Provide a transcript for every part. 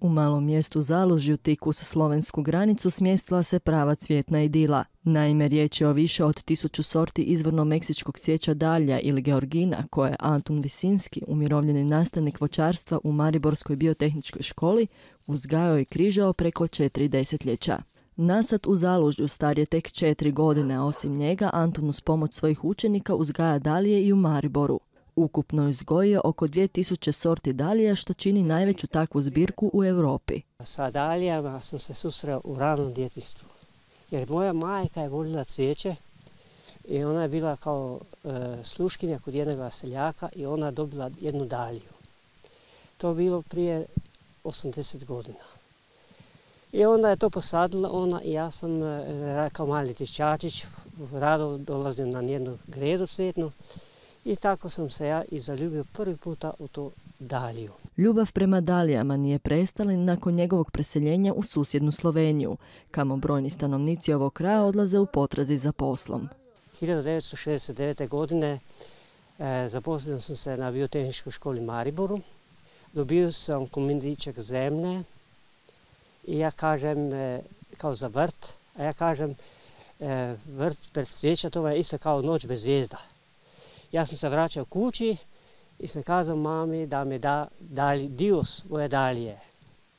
U malom mjestu Zalužju, tik uz slovensku granicu, smjestila se prava cvjetna idila. Naime, riječ je o više od 1000 sorti izvorno meksičkog cvijeća dalja ili georgina, koje je Antun Visinski, umirovljeni nastavnik voćarstva u Mariborskoj biotehničkoj školi, uzgajao i križao preko 4 desetljeća. Nasad u Zalužju star je tek 4 godine, a osim njega Antun uz pomoć svojih učenika uzgaja dalije i u Mariboru. Ukupno je uzgojio oko 2000 sorti dalija, što čini najveću takvu zbirku u Europi. Sa dalijama sam se susreo u ranom djetinjstvu. Jer moja majka je voljela cvijeće i ona je bila kao sluškinja kod jednog seljaka i ona dobila jednu daliju. To je bilo prije 80 godina. I onda je to posadila ona i ja sam kao mali dječačić rado dolazio na jednu gredu cvjetnu. I tako sam se ja i zaljubio prvi puta u to daliju. Ljubav prema dalijama nije prestala nakon njegovog preseljenja u susjednu Sloveniju, kamo brojni stanovnici ovog kraja odlaze u potrazi za poslom. 1969. godine zaposlio sam se na biotehničkoj školi Mariboru. Dobio sam komadićak zemlje i ja kažem kao za vrt, a ja kažem vrt bez cvijeća, to je isto kao noć bez zvijezda. Ja sam se vraćao kući i sam kazao mami da mi da dio svoje dalije.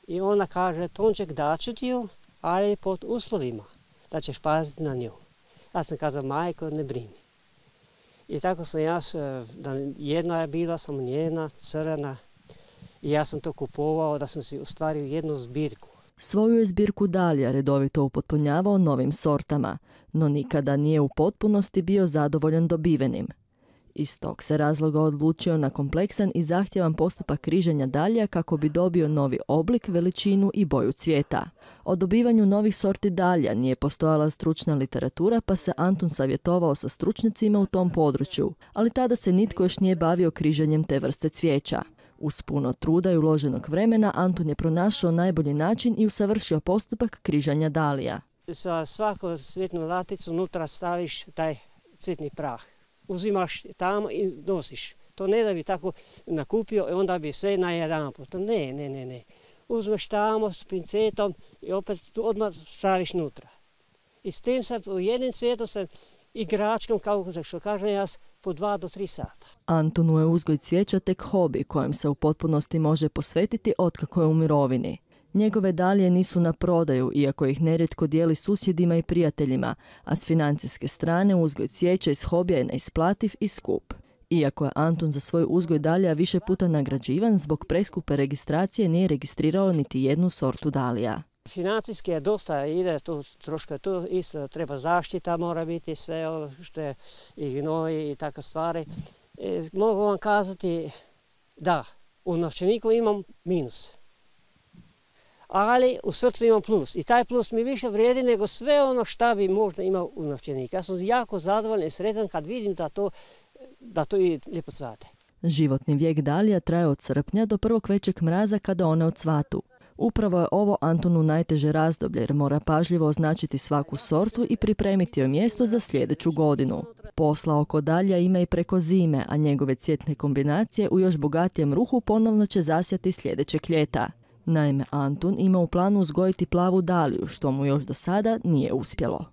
I ona kaže, Tonček, daću dio, ali pod uslovima da ćeš paziti na nju. Ja sam kazao, majko, ne brini. I tako sam ja, jedna je bila samo njena, crvena, i ja sam to kupovao da sam si ostvario jednu zbirku. Svoju je zbirku dalija redovito upotpunjavao novim sortama, no nikada nije u potpunosti bio zadovoljan dobivenim. Iz tog se razloga odlučio na kompleksan i zahtjevan postupak križanja dalja kako bi dobio novi oblik, veličinu i boju cvijeta. O dobivanju novih sorti dalja nije postojala stručna literatura, pa se Antun savjetovao sa stručnjacima u tom području, ali tada se nitko još nije bavio križanjem te vrste cvijeća. Uz puno truda i uloženog vremena Antun je pronašao najbolji način i usavršio postupak križanja dalija. Sa svaku cvjetnu laticu unutra staviš taj cvjetni prah. Uzimaš tamo i nosiš. To ne da bi tako nakupio i onda bi sve na jedan put. Ne. Uzmeš tamo s pincetom i opet odmah staviš nutra. I s tim sam u jednim cvijetu sam igračkom, kao što kažem ja, po 2 do 3 sata. Antunu je uzgoj cvijeća tek hobi kojem se u potpunosti može posvetiti otkako je u mirovini. Njegove dalije nisu na prodaju, iako ih nerijetko dijeli susjedima i prijateljima, a s financijske strane uzgoj cvijeća iz hobija je neisplativ i skup. Iako je Antun za svoj uzgoj dalija više puta nagrađivan, zbog preskupe registracije nije registrirao niti jednu sortu dalija. Financijski je dosta, ide tu troška, tu isto treba zaštita, mora biti sve ovo što je i gnoj i takve stvari. Mogu vam kazati da, u novčaniku imam minus. Ali u srcu imam plus i taj plus mi više vrijedi nego sve ono što bi možda imao u novčaniku. Ja sam jako zadovoljan i sretan kad vidim da to i lijepo cvate. Životni vijek dalija traje od srpnja do prvog većeg mraza kada one odsvatu. Upravo je ovo Antunu najteže razdoblje jer mora pažljivo označiti svaku sortu i pripremiti joj mjesto za sljedeću godinu. Posla oko dalja ima i preko zime, a njegove cvjetne kombinacije u još bogatijem ruhu ponovno će zasjati sljedećeg ljeta. Naime, Antun ima u planu uzgojiti plavu daliju, što mu još do sada nije uspjelo.